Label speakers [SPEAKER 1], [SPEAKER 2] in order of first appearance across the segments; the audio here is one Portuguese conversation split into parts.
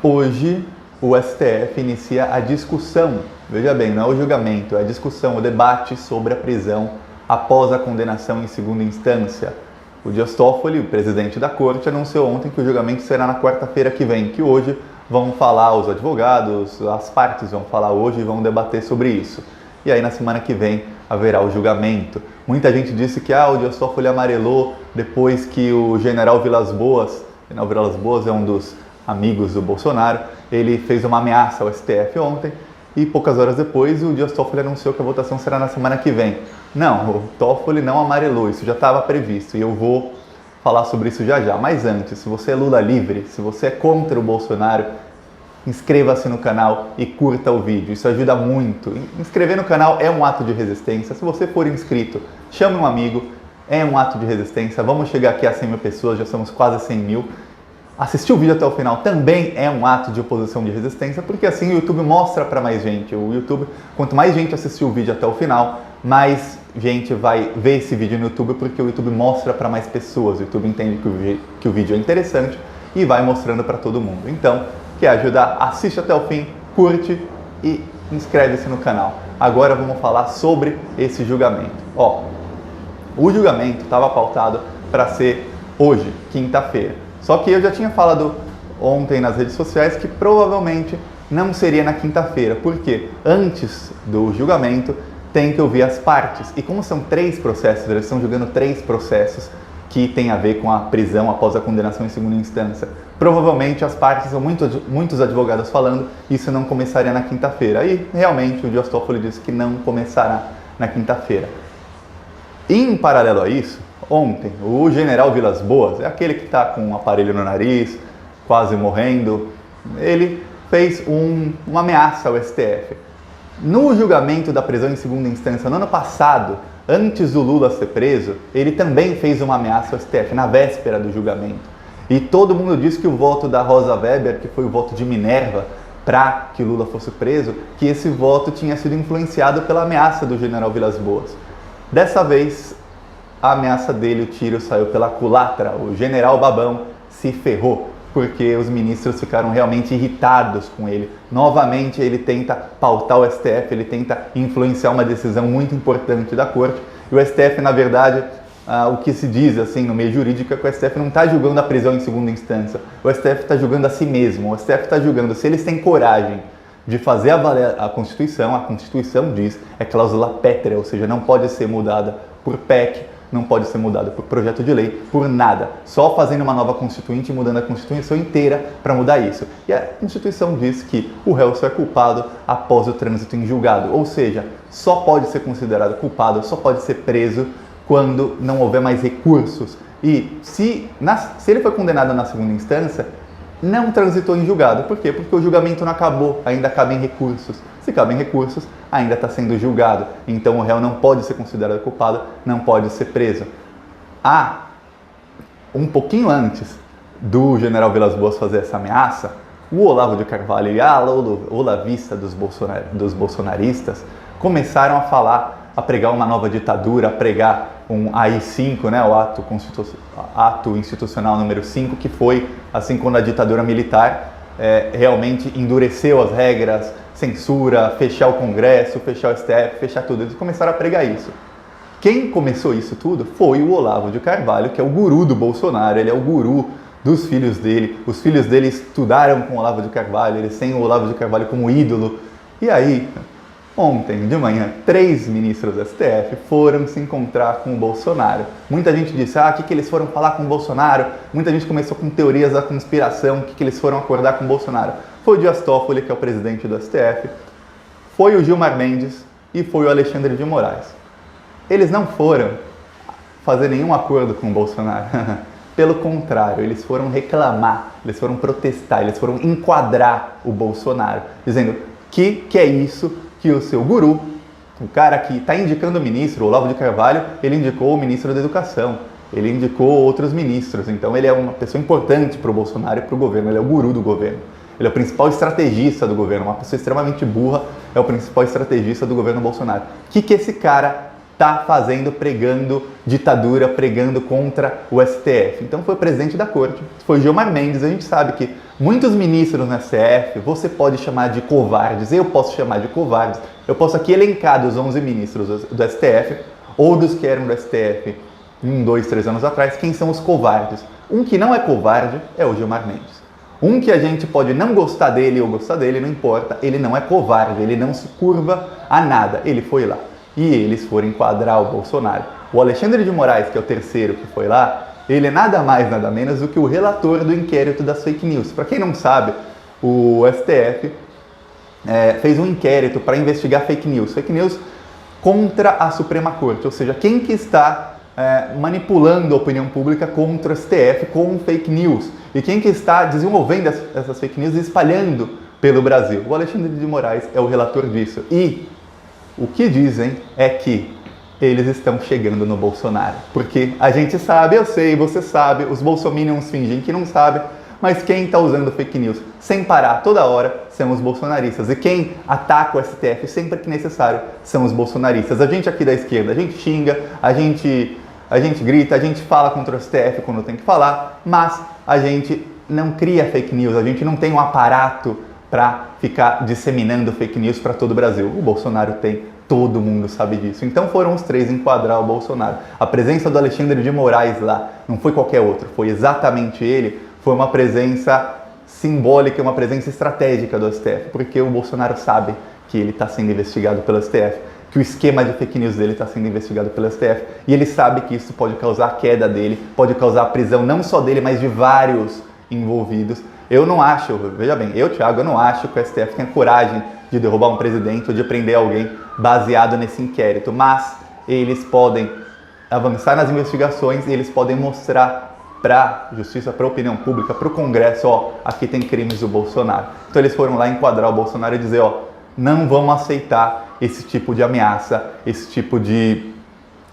[SPEAKER 1] Hoje, o STF inicia a discussão, veja bem, não é o julgamento, é a discussão, o debate sobre a prisão após a condenação em segunda instância. O Dias Toffoli, o presidente da corte, anunciou ontem que o julgamento será na quarta-feira que vem, que hoje vão falar os advogados, as partes vão falar hoje e vão debater sobre isso. E aí na semana que vem haverá o julgamento. Muita gente disse que o Dias Toffoli amarelou depois que o general Vilas Boas é um dos amigos do Bolsonaro, ele fez uma ameaça ao STF ontem e poucas horas depois o Dias Toffoli anunciou que a votação será na semana que vem. Não, o Toffoli não amarelou, isso já estava previsto e eu vou falar sobre isso já já. Mas antes, se você é Lula livre, se você é contra o Bolsonaro, inscreva-se no canal e curta o vídeo, isso ajuda muito. Inscrever no canal é um ato de resistência, se você for inscrito, chame um amigo, é um ato de resistência. Vamos chegar aqui a 100 mil pessoas, já somos quase 100 mil. Assistir o vídeo até o final também é um ato de oposição de resistência, porque assim o YouTube mostra para mais gente. O YouTube, quanto mais gente assistir o vídeo até o final, mais gente vai ver esse vídeo no YouTube, porque o YouTube mostra para mais pessoas. O YouTube entende que o vídeo é interessante e vai mostrando para todo mundo. Então, quer ajudar? Assiste até o fim, curte e inscreve-se no canal. Agora vamos falar sobre esse julgamento. O julgamento estava pautado para ser hoje, quinta-feira. Só que eu já tinha falado ontem nas redes sociais que provavelmente não seria na quinta-feira, porque antes do julgamento tem que ouvir as partes. E como são 3 processos, eles estão julgando 3 processos que tem a ver com a prisão após a condenação em segunda instância. Provavelmente as partes, são muitos advogados falando, isso não começaria na quinta-feira. E realmente o Dias Toffoli disse que não começará na quinta-feira. Em paralelo a isso, ontem, o general Vilas Boas, é aquele que está com um aparelho no nariz, quase morrendo, ele fez uma ameaça ao STF. No julgamento da prisão em segunda instância, no ano passado, antes do Lula ser preso, ele também fez uma ameaça ao STF, na véspera do julgamento. E todo mundo disse que o voto da Rosa Weber, que foi o voto de Minerva, para que Lula fosse preso, que esse voto tinha sido influenciado pela ameaça do general Vilas Boas. Dessa vez, a ameaça dele, o tiro saiu pela culatra, o general Babão se ferrou, porque os ministros ficaram realmente irritados com ele. Novamente ele tenta pautar o STF, ele tenta influenciar uma decisão muito importante da corte, e o STF, na verdade, o que se diz assim no meio jurídico é que o STF não está julgando a prisão em segunda instância, o STF está julgando a si mesmo, o STF está julgando se eles têm coragem de fazer valer a Constituição diz, é cláusula pétrea, ou seja, não pode ser mudada por PEC, não pode ser mudada por projeto de lei, por nada. Só fazendo uma nova Constituinte e mudando a Constituição inteira para mudar isso. E a Constituição diz que o réu só é culpado após o trânsito em julgado, ou seja, só pode ser considerado culpado, só pode ser preso quando não houver mais recursos. E se ele foi condenado na segunda instância, não transitou em julgado. Por quê? Porque o julgamento não acabou, ainda cabem recursos. Se cabem recursos, ainda está sendo julgado. Então o réu não pode ser considerado culpado, não pode ser preso. Um pouquinho antes do general Vilas Boas fazer essa ameaça, o Olavo de Carvalho e a olavista dos bolsonaristas começaram a falar, a pregar uma nova ditadura, a pregar um AI-5, né, o ato institucional número 5, que foi assim quando a ditadura militar realmente endureceu as regras, censura, fechar o Congresso, fechar o STF, fechar tudo. Eles começaram a pregar isso. Quem começou isso tudo foi o Olavo de Carvalho, que é o guru do Bolsonaro, ele é o guru dos filhos dele. Os filhos dele estudaram com o Olavo de Carvalho, eles têm o Olavo de Carvalho como ídolo. E aí, ontem de manhã, 3 ministros do STF foram se encontrar com o Bolsonaro. Muita gente disse, o que eles foram falar com o Bolsonaro? Muita gente começou com teorias da conspiração, o que eles foram acordar com o Bolsonaro. Foi o Dias Toffoli, que é o presidente do STF, foi o Gilmar Mendes e foi o Alexandre de Moraes. Eles não foram fazer nenhum acordo com o Bolsonaro. Pelo contrário, eles foram reclamar, eles foram protestar, eles foram enquadrar o Bolsonaro, dizendo que é isso que o seu guru, o cara que está indicando o ministro, o Olavo de Carvalho, ele indicou o ministro da Educação, ele indicou outros ministros, então ele é uma pessoa importante para o Bolsonaro e para o governo, ele é o guru do governo. Ele é o principal estrategista do governo, uma pessoa extremamente burra, é o principal estrategista do governo Bolsonaro. O que esse cara está fazendo, pregando ditadura, pregando contra o STF. Então foi o presidente da corte, foi Gilmar Mendes. A gente sabe que muitos ministros no STF você pode chamar de covardes, eu posso chamar de covardes, eu posso aqui elencar dos 11 ministros do STF ou dos que eram do STF 1, 2, 3 anos atrás, quem são os covardes. Um que não é covarde é o Gilmar Mendes. Um que a gente pode não gostar dele ou gostar dele, não importa, ele não é covarde, ele não se curva a nada, ele foi lá. E eles foram enquadrar o Bolsonaro. O Alexandre de Moraes, que é o terceiro que foi lá, ele é nada mais, nada menos do que o relator do inquérito das fake news. Para quem não sabe, o STF fez um inquérito para investigar fake news contra a Suprema Corte, ou seja, quem que está manipulando a opinião pública contra o STF com fake news e quem que está desenvolvendo essas fake news e espalhando pelo Brasil. O Alexandre de Moraes é o relator disso e o que dizem é que eles estão chegando no Bolsonaro, porque a gente sabe, eu sei, você sabe, os bolsominions fingem que não sabem, mas quem está usando fake news sem parar toda hora são os bolsonaristas. E quem ataca o STF sempre que necessário são os bolsonaristas. A gente aqui da esquerda, a gente xinga, a gente grita, a gente fala contra o STF quando tem que falar, mas a gente não cria fake news, a gente não tem um aparato para ficar disseminando fake news para todo o Brasil. O Bolsonaro tem, todo mundo sabe disso. Então foram os três enquadrar o Bolsonaro. A presença do Alexandre de Moraes lá não foi qualquer outro, foi exatamente ele. Foi uma presença simbólica, uma presença estratégica do STF, porque o Bolsonaro sabe que ele está sendo investigado pelo STF, que o esquema de fake news dele está sendo investigado pelo STF, e ele sabe que isso pode causar a queda dele, pode causar a prisão não só dele, mas de vários envolvidos. Eu não acho, veja bem, Thiago, eu não acho que o STF tenha coragem de derrubar um presidente ou de prender alguém baseado nesse inquérito, mas eles podem avançar nas investigações e eles podem mostrar para a justiça, para a opinião pública, para o Congresso, ó, aqui tem crimes do Bolsonaro. Então eles foram lá enquadrar o Bolsonaro e dizer, ó, não vamos aceitar esse tipo de ameaça, esse tipo de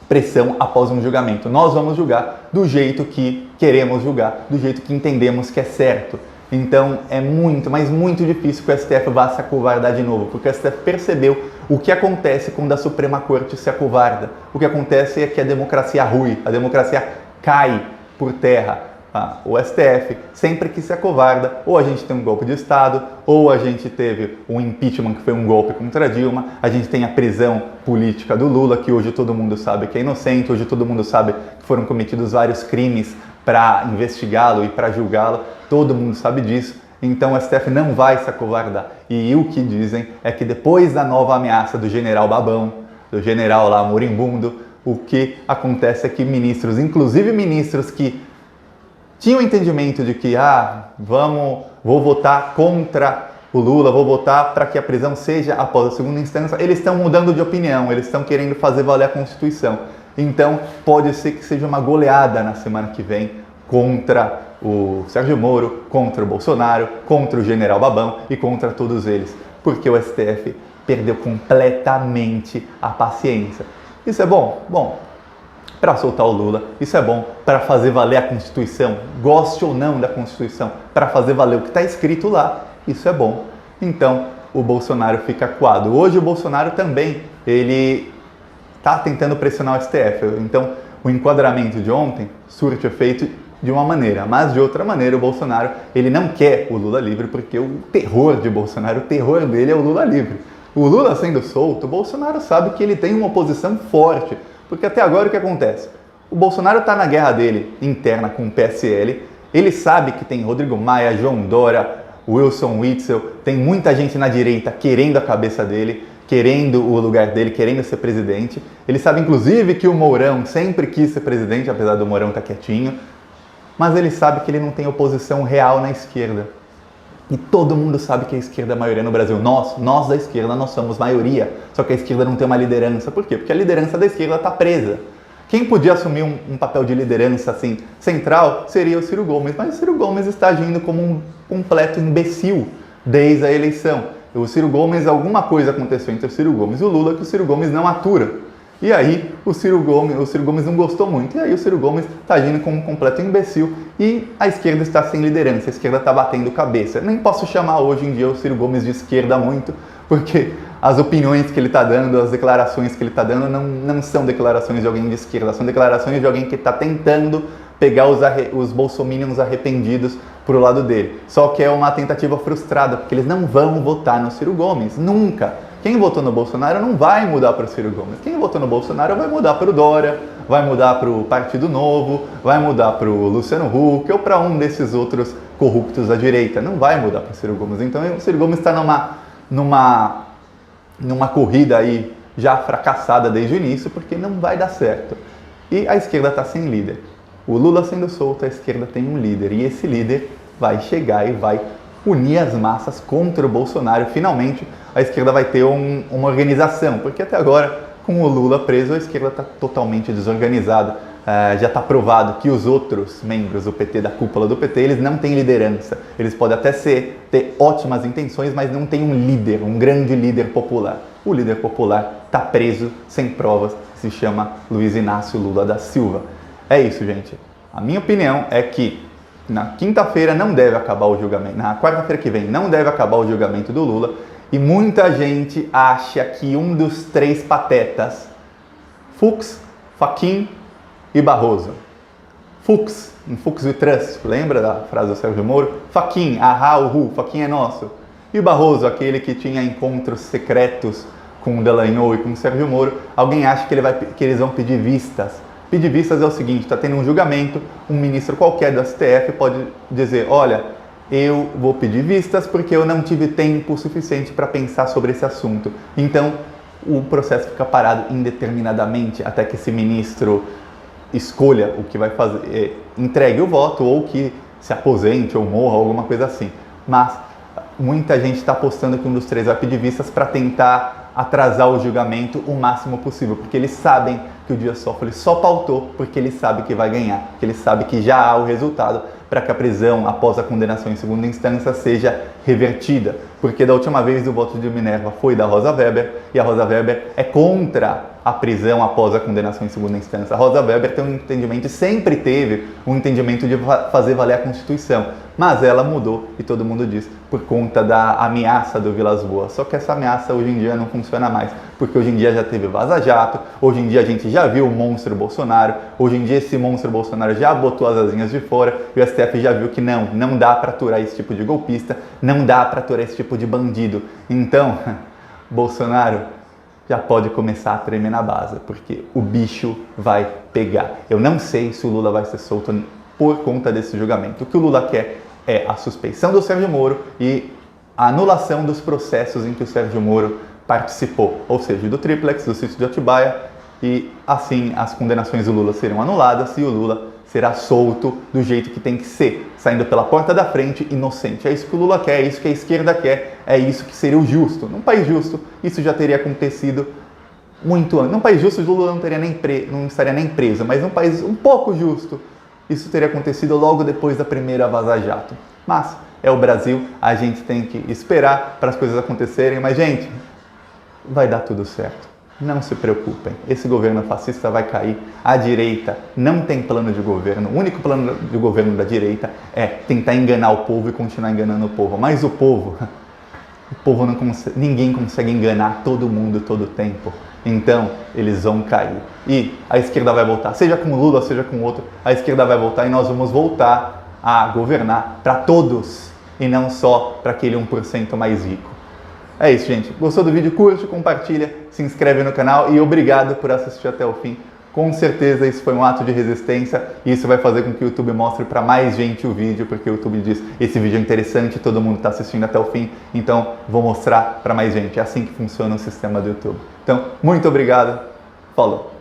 [SPEAKER 1] pressão após um julgamento. Nós vamos julgar do jeito que queremos julgar, do jeito que entendemos que é certo. Então é muito, mas muito difícil que o STF vá se acovardar de novo, porque o STF percebeu o que acontece quando a Suprema Corte se acovarda. O que acontece é que a democracia rui, a democracia cai por terra. O STF sempre que se acovarda, ou a gente tem um golpe de Estado, ou a gente teve um impeachment que foi um golpe contra a Dilma, a gente tem a prisão política do Lula, que hoje todo mundo sabe que é inocente, hoje todo mundo sabe que foram cometidos vários crimes para investigá-lo e para julgá-lo, todo mundo sabe disso, então o STF não vai se acovardar. E o que dizem é que depois da nova ameaça do general Babão, do general lá moribundo, o que acontece é que ministros, inclusive ministros que tinham o entendimento de que, vou votar contra o Lula, vou votar para que a prisão seja após a segunda instância, eles estão mudando de opinião, eles estão querendo fazer valer a Constituição. Então, pode ser que seja uma goleada na semana que vem contra o Sérgio Moro, contra o Bolsonaro, contra o general Babão e contra todos eles, porque o STF perdeu completamente a paciência. Isso é bom? Bom, para soltar o Lula, isso é bom para fazer valer a Constituição, goste ou não da Constituição, para fazer valer o que está escrito lá, isso é bom. Então, o Bolsonaro fica acuado. Hoje o Bolsonaro também, ele está tentando pressionar o STF, então o enquadramento de ontem surte efeito de uma maneira, mas de outra maneira o Bolsonaro, ele não quer o Lula livre, porque o terror de Bolsonaro, o terror dele é o Lula livre. O Lula sendo solto, o Bolsonaro sabe que ele tem uma oposição forte, porque até agora o que acontece? O Bolsonaro está na guerra dele interna com o PSL, ele sabe que tem Rodrigo Maia, João Dória, Wilson Witzel, tem muita gente na direita querendo a cabeça dele, querendo o lugar dele, querendo ser presidente. Ele sabe inclusive que o Mourão sempre quis ser presidente, apesar do Mourão estar quietinho, mas ele sabe que ele não tem oposição real na esquerda. E todo mundo sabe que a esquerda é a maioria no Brasil. Nós da esquerda, nós somos maioria. Só que a esquerda não tem uma liderança. Por quê? Porque a liderança da esquerda está presa. Quem podia assumir um papel de liderança assim central seria o Ciro Gomes. Mas o Ciro Gomes está agindo como um completo imbecil desde a eleição. O Ciro Gomes, alguma coisa aconteceu entre o Ciro Gomes e o Lula que o Ciro Gomes não atura. E aí o Ciro Gomes não gostou muito, e aí o Ciro Gomes está agindo como um completo imbecil e a esquerda está sem liderança, a esquerda está batendo cabeça. Nem posso chamar hoje em dia o Ciro Gomes de esquerda muito, porque as opiniões que ele está dando, as declarações que ele está dando não são declarações de alguém de esquerda, são declarações de alguém que está tentando pegar os bolsominions arrependidos para o lado dele. Só que é uma tentativa frustrada, porque eles não vão votar no Ciro Gomes, nunca. Quem votou no Bolsonaro não vai mudar para o Ciro Gomes. Quem votou no Bolsonaro vai mudar para o Dória, vai mudar para o Partido Novo, vai mudar para o Luciano Huck ou para um desses outros corruptos da direita. Não vai mudar para o Ciro Gomes. Então o Ciro Gomes está numa corrida aí já fracassada desde o início, porque não vai dar certo. E a esquerda está sem líder. O Lula sendo solto, a esquerda tem um líder. E esse líder vai chegar e vai unir as massas contra o Bolsonaro. Finalmente, a esquerda vai ter uma organização, porque até agora, com o Lula preso, a esquerda está totalmente desorganizada. Já está provado que os outros membros do PT, da cúpula do PT, eles não têm liderança. Eles podem até ter ótimas intenções, mas não tem um líder, um grande líder popular. O líder popular está preso, sem provas, se chama Luiz Inácio Lula da Silva. É isso, gente. A minha opinião é que na quinta-feira não deve acabar o julgamento, na quarta-feira que vem não deve acabar o julgamento do Lula, e muita gente acha que um dos três patetas, Fux, Fachin e Barroso. Fux, em Fux We Trust, lembra da frase do Sérgio Moro? Fachin, ahá, uhu, Fachin é nosso. E Barroso, aquele que tinha encontros secretos com o Dallagnol e com o Sérgio Moro, alguém acha que eles vão pedir vistas. Pedir vistas é o seguinte, está tendo um julgamento, um ministro qualquer do STF pode dizer, olha, eu vou pedir vistas porque eu não tive tempo suficiente para pensar sobre esse assunto. Então, o processo fica parado indeterminadamente até que esse ministro escolha o que vai fazer, entregue o voto ou que se aposente ou morra, alguma coisa assim. Mas muita gente está apostando que um dos três vai pedir vistas para tentar atrasar o julgamento o máximo possível, porque eles sabem que o Dias Toffoli só pautou porque ele sabe que vai ganhar, porque ele sabe que já há o resultado para que a prisão após a condenação em segunda instância seja revertida, porque da última vez o voto de Minerva foi da Rosa Weber e a Rosa Weber é contra a prisão após a condenação em segunda instância. A Rosa Weber tem um entendimento, e sempre teve um entendimento de fazer valer a Constituição, mas ela mudou e todo mundo diz por conta da ameaça do Vilas Boas. Só que essa ameaça hoje em dia não funciona mais, porque hoje em dia já teve Vaza Jato, hoje em dia a gente já viu o monstro Bolsonaro, hoje em dia esse monstro Bolsonaro já botou as asinhas de fora e o STF já viu que não dá para aturar esse tipo de golpista, não dá para aturar esse tipo de bandido. Então, Bolsonaro já pode começar a tremer na base, porque o bicho vai pegar. Eu não sei se o Lula vai ser solto por conta desse julgamento. O que o Lula quer é a suspeição do Sérgio Moro e a anulação dos processos em que o Sérgio Moro participou, ou seja, do triplex, do sítio de Atibaia, e assim as condenações do Lula serão anuladas e o Lula será solto do jeito que tem que ser, saindo pela porta da frente, inocente. É isso que o Lula quer, é isso que a esquerda quer, é isso que seria o justo. Num país justo, isso já teria acontecido muito antes. Num país justo, o Lula não estaria nem preso, mas num país um pouco justo, isso teria acontecido logo depois da primeira Vaza Jato. Mas é o Brasil, a gente tem que esperar para as coisas acontecerem, mas gente, vai dar tudo certo. Não se preocupem, esse governo fascista vai cair, a direita não tem plano de governo, o único plano de governo da direita é tentar enganar o povo e continuar enganando o povo, mas o povo não consegue, ninguém consegue enganar todo mundo todo o tempo, então eles vão cair e a esquerda vai voltar, seja com o Lula, seja com outro, a esquerda vai voltar e nós vamos voltar a governar para todos e não só para aquele 1% mais rico. É isso, gente. Gostou do vídeo? Curte, compartilha, se inscreve no canal e obrigado por assistir até o fim. Com certeza isso foi um ato de resistência e isso vai fazer com que o YouTube mostre para mais gente o vídeo, porque o YouTube diz, esse vídeo é interessante, todo mundo está assistindo até o fim, então vou mostrar para mais gente. É assim que funciona o sistema do YouTube. Então, muito obrigado. Falou!